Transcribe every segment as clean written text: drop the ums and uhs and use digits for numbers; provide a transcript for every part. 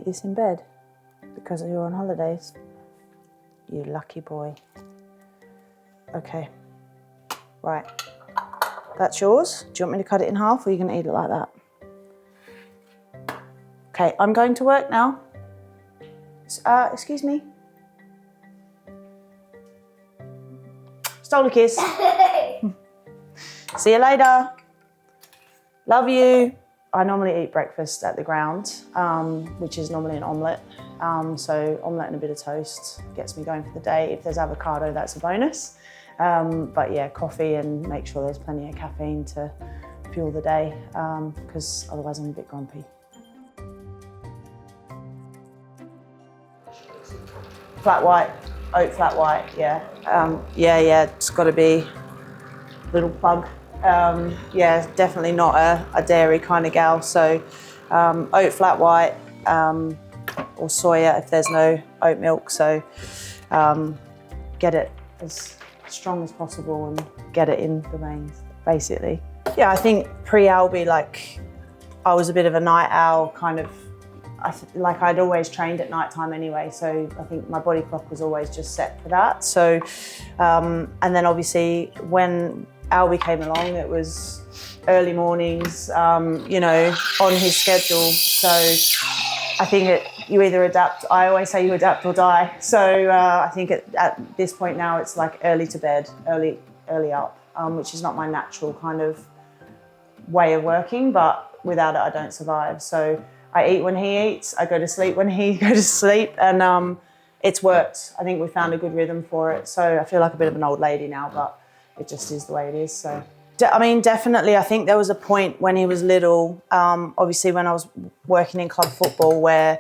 eat this in bed because you're on holidays? You lucky boy. Okay, right. That's yours. Do you want me to cut it in half or are you going to eat it like that? Okay, I'm going to work now. Excuse me. Stole a kiss. See you later. Love you. I normally eat breakfast at the ground, which is normally an omelette. So omelette and a bit of toast gets me going for the day. If there's avocado, that's a bonus. But yeah, coffee and make sure there's plenty of caffeine to fuel the day, because otherwise I'm a bit grumpy. Flat white, oat flat white, yeah. Yeah, it's got to be a little plug. Yeah, definitely not a dairy kind of gal. So oat flat white or soya if there's no oat milk. So get it as strong as possible and get it in the veins, basically. Yeah, I think pre-Albi, like, I was a bit of a night owl kind of. Like I'd always trained at night time anyway, so I think my body clock was always just set for that. So, and then obviously when Albi came along, it was early mornings, you know, on his schedule. So I think you either adapt, I always say you adapt or die. So I think at this point now it's like early to bed, early up, which is not my natural kind of way of working, but without it I don't survive. So I eat when he eats, I go to sleep when he goes to sleep, and it's worked. I think we found a good rhythm for it. So I feel like a bit of an old lady now, but it just is the way it is. So, I mean, definitely, I think there was a point when he was little, obviously when I was working in club football, where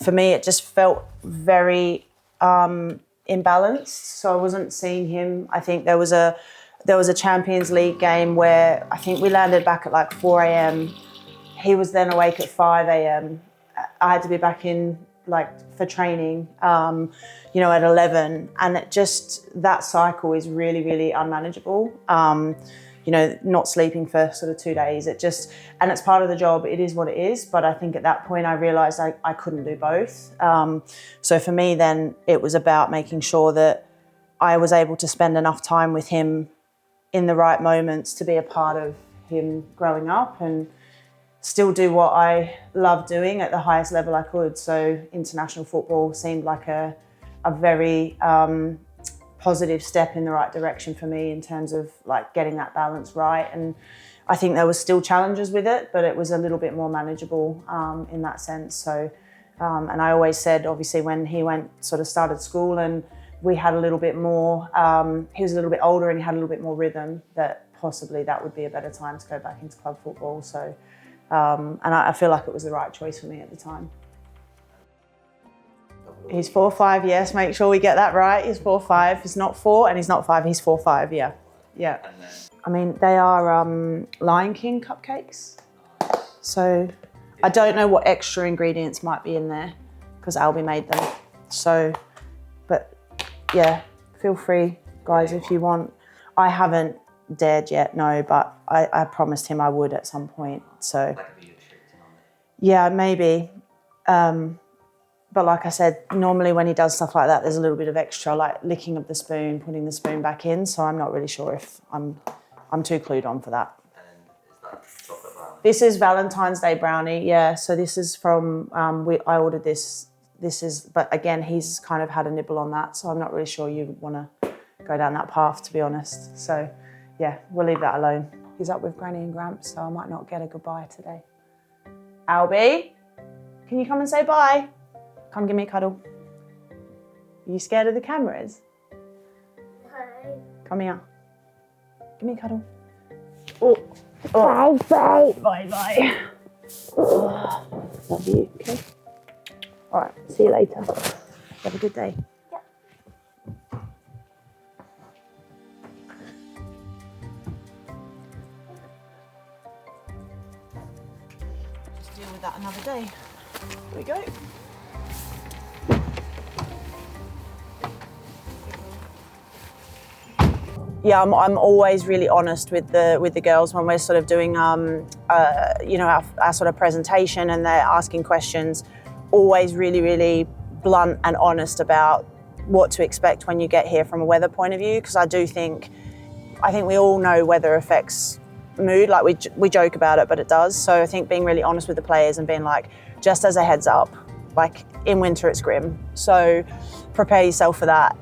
for me it just felt very imbalanced. So I wasn't seeing him. I think there was a Champions League game where I think we landed back at like 4 a.m. He was then awake at 5 a.m. I had to be back in like for training, you know, at 11. And it just, that cycle is really, really unmanageable. You know, not sleeping for sort of 2 days. It just, and it's part of the job. It is what it is. But I think at that point I realized I couldn't do both. So for me then it was about making sure that I was able to spend enough time with him in the right moments to be a part of him growing up and still do what I love doing at the highest level I could. So international football seemed like a very positive step in the right direction for me in terms of like getting that balance right. And I think there was still challenges with it, but it was a little bit more manageable in that sense. So, and I always said, obviously when he started school and we had a little bit more, he was a little bit older and he had a little bit more rhythm, that possibly that would be a better time to go back into club football. So. And I feel like it was the right choice for me at the time. He's 4'5", yes, make sure we get that right. He's 4'5", he's not 4 and he's not 5, he's 4'5", yeah. Yeah. I mean, they are Lion King cupcakes. So I don't know what extra ingredients might be in there because Albi made them. So, but yeah, feel free, guys, if you want. I haven't dared yet, no, but I promised him I would at some point. So yeah, maybe. But like I said, normally when he does stuff like that, there's a little bit of extra, like licking of the spoon, putting the spoon back in. So I'm not really sure if I'm too clued on for that. And is that chocolate brownie? This is Valentine's Day brownie, yeah. So this is from, I ordered this. This is, but again, he's kind of had a nibble on that. So I'm not really sure you want to go down that path, to be honest. So yeah, we'll leave that alone. He's up with Granny and Gramps, so I might not get a goodbye today. Albi, can you come and say bye? Come give me a cuddle. Are you scared of the cameras? Hi. Come here. Give me a cuddle. Oh. Bye bye. Bye bye. Oh, love you, okay? All right, see you later. Have a good day. Deal with that another day. Here we go. Yeah, I'm always really honest with the girls when we're sort of doing you know, our sort of presentation and they're asking questions. always really, really blunt and honest about what to expect when you get here from a weather point of view, because I think we all know weather affects mood. Like we joke about it, but it does. So I think being really honest with the players and being like, just as a heads up, like in winter it's grim. So prepare yourself for that.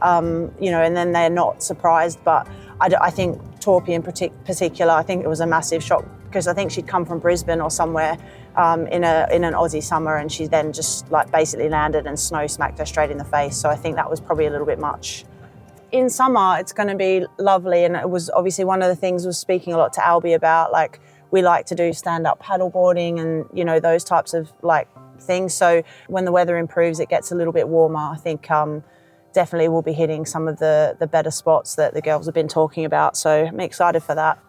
You know, and then they're not surprised. But I think Torpy in particular, I think it was a massive shock because I think she'd come from Brisbane or somewhere in an Aussie summer, and she then just like basically landed and snow smacked her straight in the face. So I think that was probably a little bit much. In summer, it's going to be lovely, and it was obviously one of the things was speaking a lot to Albie about, like we like to do stand-up paddleboarding and, you know, those types of like things. So when the weather improves, it gets a little bit warmer. I think definitely we'll be hitting some of the better spots that the girls have been talking about. So I'm excited for that.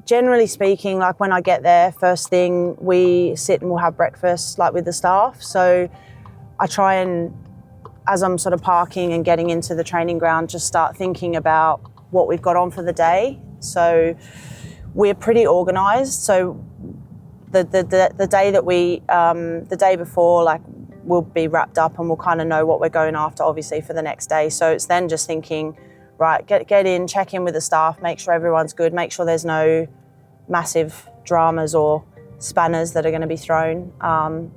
Generally speaking, like when I get there, first thing we sit and we'll have breakfast like with the staff. So I try and, as I'm sort of parking and getting into the training ground, just start thinking about what we've got on for the day. So we're pretty organised. So the day that the day before, like we'll be wrapped up and we'll kind of know what we're going after, obviously, for the next day. So it's then just thinking, right, get in, check in with the staff, make sure everyone's good, make sure there's no massive dramas or spanners that are going to be thrown.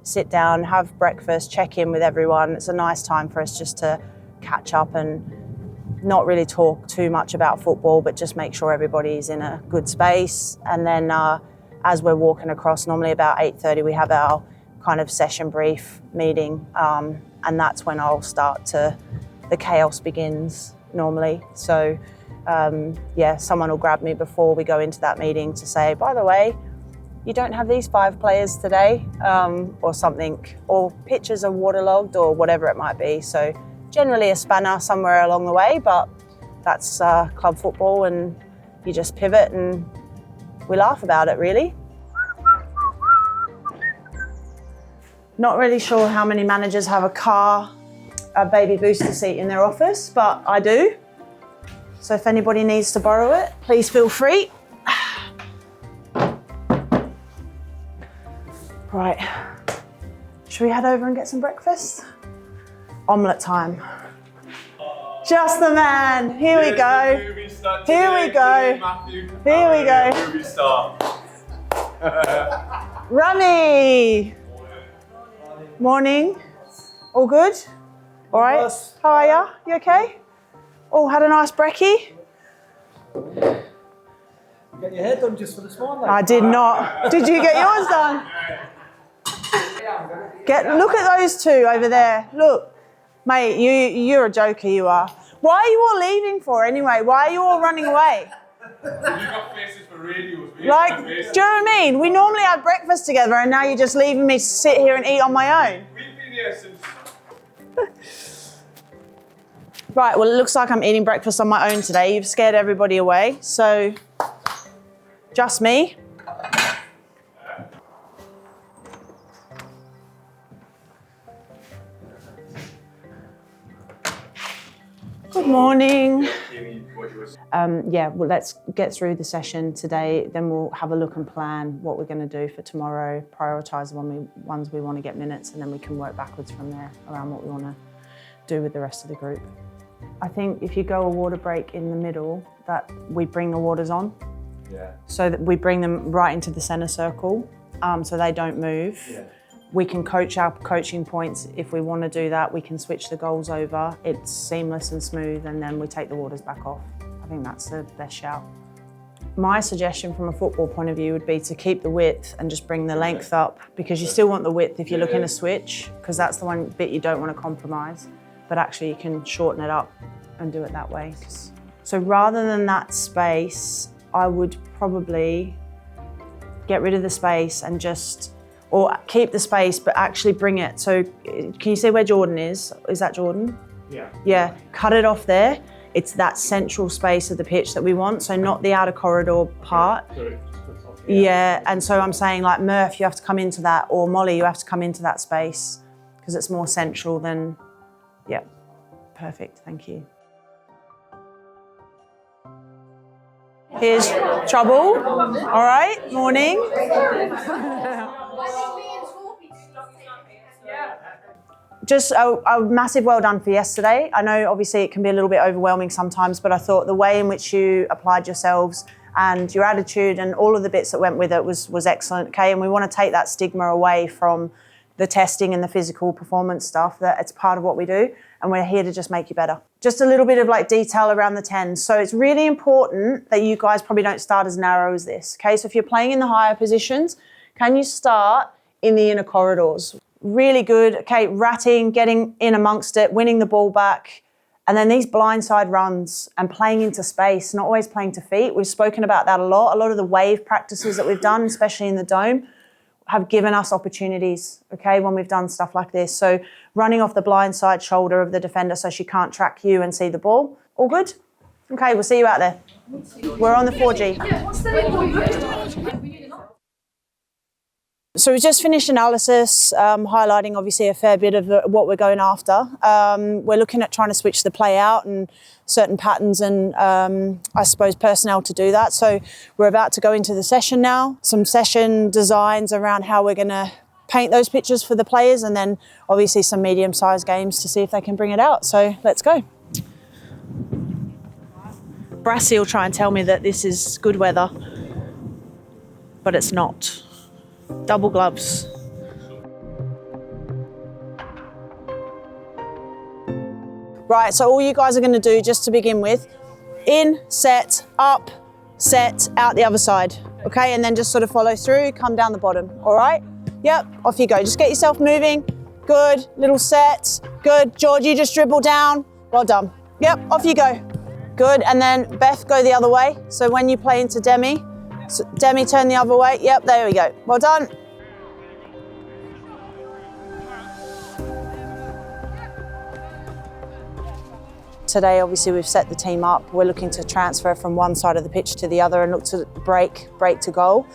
Sit down, have breakfast, check in with everyone. It's a nice time for us just to catch up and not really talk too much about football, but just make sure everybody's in a good space. And then as we're walking across, normally about 8:30, we have our kind of session brief meeting, and that's when I'll start the chaos begins normally. So someone will grab me before we go into that meeting to say, by the way, you don't have these 5 players today, or something, or pitches are waterlogged or whatever it might be. So generally a spanner somewhere along the way, but that's club football and you just pivot and we laugh about it, really. Not really sure how many managers have a baby booster seat in their office, but I do. So if anybody needs to borrow it, please feel free. Right, should we head over and get some breakfast? Omelette time. Just the man. Here we go. Here we go. Here we go. Movie star. Rummy. Morning. All good? All right. Yes. How are ya? You okay? Oh, had a nice brekkie? You get your hair done just for this morning? I did not. Did you get yours done? Look at those two over there. Look, mate, you're a joker, you are. Why are you all leaving for anyway? Why are you all running away? You got faces for radios. Like, do you know what I mean? We normally have breakfast together and now you're just leaving me to sit here and eat on my own. We've been here since. Right, well, it looks like I'm eating breakfast on my own today. You've scared everybody away, so just me. Good morning. Well, let's get through the session today, then we'll have a look and plan what we're going to do for tomorrow, prioritise the ones we want to get minutes, and then we can work backwards from there around what we want to do with the rest of the group. I think if you go a water break in the middle, that we bring the waters on. Yeah. So that we bring them right into the centre circle, so they don't move. Yeah. We can coach our coaching points. If we want to do that, we can switch the goals over. It's seamless and smooth, and then we take the waters back off. I think that's the best shout. My suggestion from a football point of view would be to keep the width and just bring the length up, because you still want the width if you're looking to switch, because that's the one bit you don't want to compromise. But actually you can shorten it up and do it that way. So rather than that space, I would probably get rid of the space and or keep the space, but actually bring it. So can you see where Jordan is? Is that Jordan? Yeah. Yeah, cut it off there. It's that central space of the pitch that we want, so not the outer corridor part. Yeah, and so I'm saying like Murph, you have to come into that, or Molly, you have to come into that space because it's more central than, yeah, perfect, thank you. Here's Trouble, all right, morning. just a massive well done for yesterday. I know obviously it can be a little bit overwhelming sometimes, but I thought the way in which you applied yourselves and your attitude and all of the bits that went with it was excellent, okay? And we want to take that stigma away from the testing and the physical performance stuff, that it's part of what we do, and we're here to just make you better. Just a little bit of like detail around the 10s. So it's really important that you guys probably don't start as narrow as this, okay? So if you're playing in the higher positions, can you start in the inner corridors? Really good, okay, ratting, getting in amongst it, winning the ball back, and then these blindside runs and playing into space, not always playing to feet. We've spoken about that a lot. A lot of the wave practices that we've done, especially in the dome, have given us opportunities, okay, when we've done stuff like this. So running off the blindside shoulder of the defender so she can't track you and see the ball. All good? Okay, we'll see you out there. We're on the 4G. So we just finished analysis, highlighting obviously a fair bit of what we're going after. We're looking at trying to switch the play out and certain patterns and I suppose personnel to do that. So we're about to go into the session now, some session designs around how we're going to paint those pictures for the players, and then obviously some medium-sized games to see if they can bring it out. So let's go. Brassy will try and tell me that this is good weather, but it's not. Double gloves. Right, so all you guys are going to do, just to begin with, in, set, up, set, out the other side, okay? And then just sort of follow through, come down the bottom, all right? Yep, off you go. Just get yourself moving. Good, little set. Good, George, you just dribble down. Well done. Yep, off you go. Good, and then Beth, go the other way. So when you play into Demi, so Demi, turn the other way. Yep, there we go. Well done. Today, obviously, we've set the team up. We're looking to transfer from one side of the pitch to the other and look to break to goal.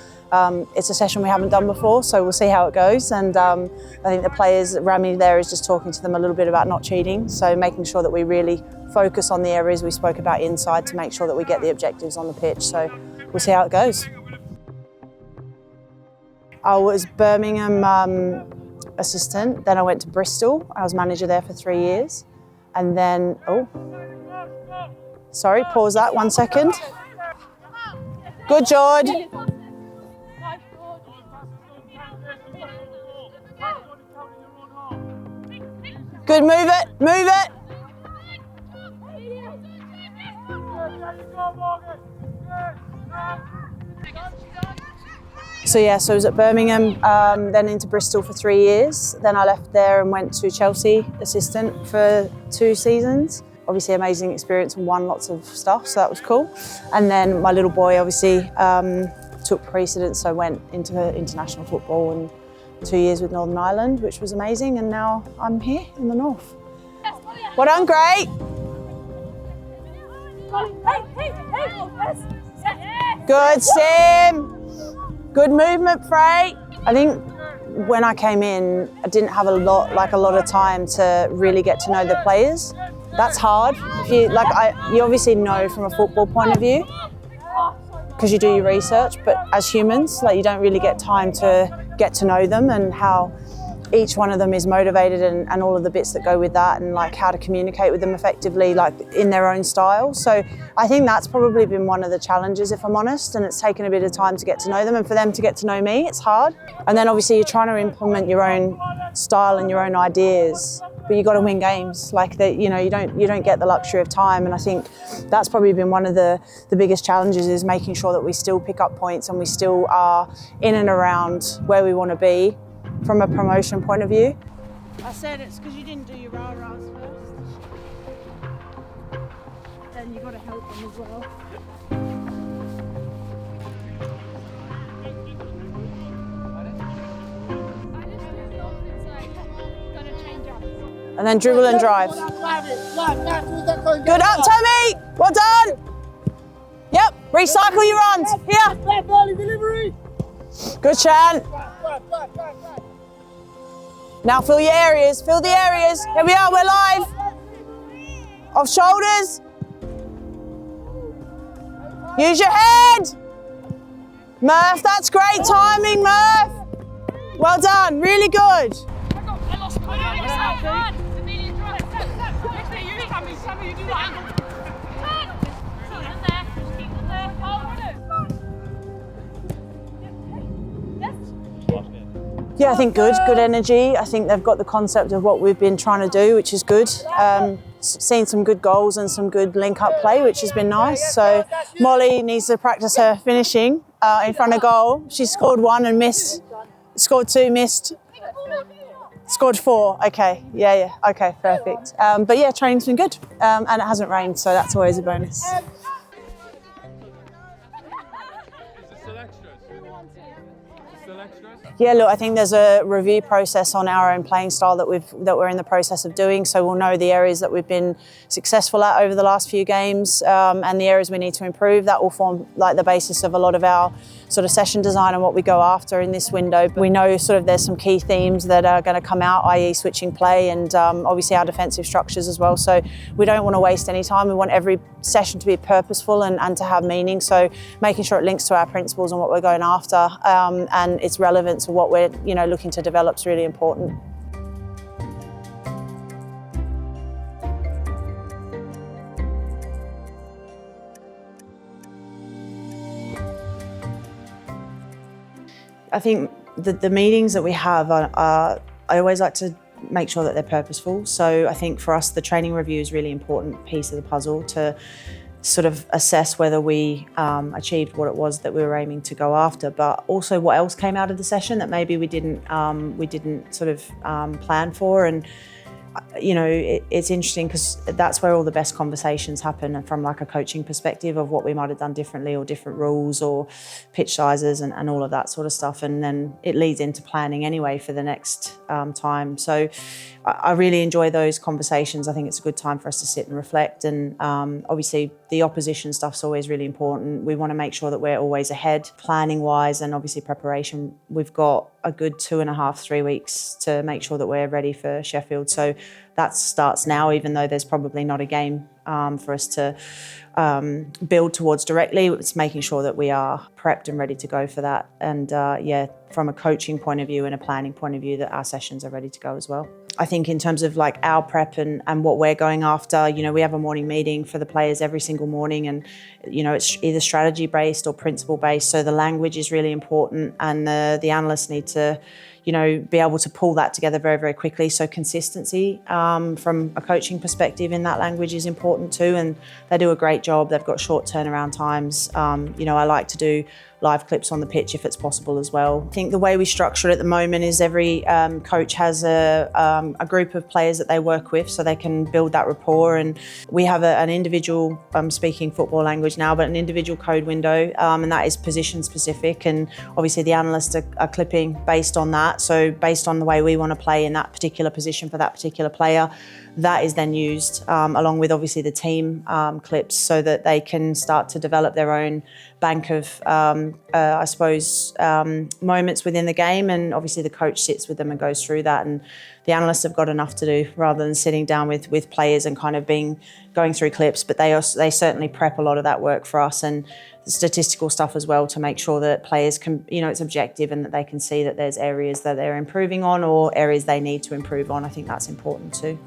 It's a session we haven't done before, so we'll see how it goes. And I think the players, Rami there is just talking to them a little bit about not cheating. So making sure that we really focus on the areas we spoke about inside to make sure that we get the objectives on the pitch. So we'll see how it goes. I was Birmingham assistant, then I went to Bristol. I was manager there for 3 years. And then, sorry, pause that 1 second. Good, George. Good, move it, move it. So yeah, so I was at Birmingham, then into Bristol for 3 years. Then I left there and went to Chelsea assistant for 2 seasons. Obviously amazing experience and won lots of stuff, so that was cool. And then my little boy obviously took precedence, so I went into international football and 2 years with Northern Ireland, which was amazing. And now I'm here in the north. Well done, great. Good, Sim. Good movement, Frey. I think when I came in, I didn't have a lot of time to really get to know the players. That's hard. You obviously know from a football point of view because you do your research, but as humans, you don't really get time to get to know them and how each one of them is motivated and all of the bits that go with that, and how to communicate with them effectively, in their own style. So I think that's probably been one of the challenges, if I'm honest, and it's taken a bit of time to get to know them, and for them to get to know me, it's hard. And then obviously you're trying to implement your own style and your own ideas, but you've got to win games. You don't get the luxury of time, and I think that's probably been one of the biggest challenges, is making sure that we still pick up points and we still are in and around where we want to be from a promotion point of view. I said it's because you didn't do your rah-rahs first. Then you've got to help them as well. And then dribble and drive. Good up, Tommy! Well done! Yep, recycle your runs. Here. Good, Chan. Now fill your areas, fill the areas. Here we are, we're live. Off shoulders. Use your head. Murph, that's great timing, Murph. Well done, really good. Yeah, I think good energy. I think they've got the concept of what we've been trying to do, which is good. Seen some good goals and some good link-up play, which has been nice. So Molly needs to practice her finishing in front of goal. She scored 1 and missed, scored 2, missed, scored 4. Okay, yeah, okay, perfect. But yeah, training's been good and it hasn't rained, so that's always a bonus. Yeah, look, I think there's a review process on our own playing style that we're in the process of doing. So we'll know the areas that we've been successful at over the last few games and the areas we need to improve. That will form like the basis of a lot of our sort of session design and what we go after in this window. We know sort of there's some key themes that are going to come out, i.e. switching play and obviously our defensive structures as well. So we don't want to waste any time. We want every session to be purposeful and to have meaning. So making sure it links to our principles and what we're going after and it's relevant to what we're looking to develop is really important. I think the meetings that we have are I always like to make sure that they're purposeful. So I think for us, the training review is a really important piece of the puzzle to sort of assess whether we achieved what it was that we were aiming to go after, but also what else came out of the session that maybe we didn't sort of plan for. And it's interesting because that's where all the best conversations happen from like a coaching perspective of what we might have done differently or different rules or pitch sizes and all of that sort of stuff. And then it leads into planning anyway for the next time. So I really enjoy those conversations. I think it's a good time for us to sit and reflect. And obviously the opposition stuff's always really important. We want to make sure that we're always ahead planning wise and obviously preparation. We've got a good 2.5, 3 weeks to make sure that we're ready for Sheffield. So that starts now, even though there's probably not a game for us to build towards directly. It's making sure that we are prepped and ready to go for that. And from a coaching point of view and a planning point of view, that our sessions are ready to go as well. I think in terms of like our prep and what we're going after, we have a morning meeting for the players every single morning and, it's either strategy based or principle based. So the language is really important and the analysts need to, be able to pull that together very, very quickly. So consistency from a coaching perspective in that language is important too. And they do a great job. They've got short turnaround times. I like to do live clips on the pitch if it's possible as well. I think the way we structure it at the moment is every coach has a group of players that they work with so they can build that rapport. And we have an individual, I'm speaking football language now, but an individual code window and that is position specific. And obviously the analysts are clipping based on that. So based on the way we want to play in that particular position for that particular player, that is then used along with obviously the team clips so that they can start to develop their own bank of, moments within the game. And obviously the coach sits with them and goes through that. And the analysts have got enough to do rather than sitting down with players and kind of going through clips. But they certainly prep a lot of that work for us and the statistical stuff as well to make sure that players can, it's objective and that they can see that there's areas that they're improving on or areas they need to improve on. I think that's important too.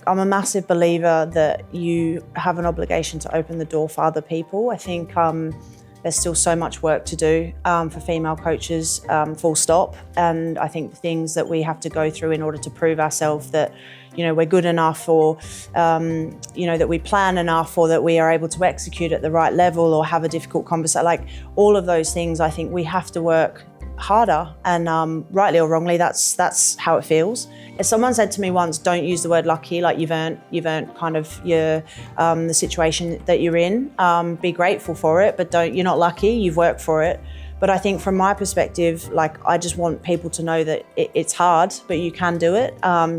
I'm a massive believer that you have an obligation to open the door for other people. I think there's still so much work to do for female coaches, full stop. And I think the things that we have to go through in order to prove ourselves that, we're good enough or, that we plan enough or that we are able to execute at the right level or have a difficult conversation, like all of those things, I think we have to work harder and rightly or wrongly, that's how it feels. If someone said to me once, don't use the word lucky, like you've earned kind of your the situation that you're in, be grateful for it, but you're not lucky, you've worked for it. But I think from my perspective, like I just want people to know that it's hard, but you can do it.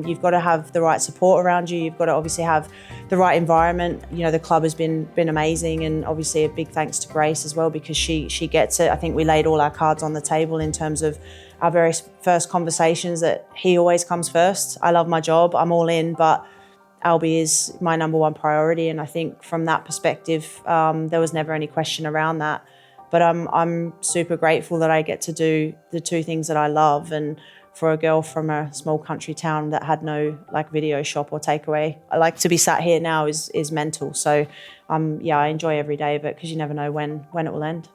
You've got to have the right support around you. You've got to obviously have the right environment. The club has been amazing, and obviously a big thanks to Grace as well because she gets it. I think we laid all our cards on the table in terms of our very first conversations that he always comes first. I love my job, I'm all in, but Albie is my number one priority. And I think from that perspective, there was never any question around that. But I'm super grateful that I get to do the two things that I love. And for a girl from a small country town that had no like video shop or takeaway. I like to be sat here now is mental. So yeah, I enjoy every day of it because you never know when it will end.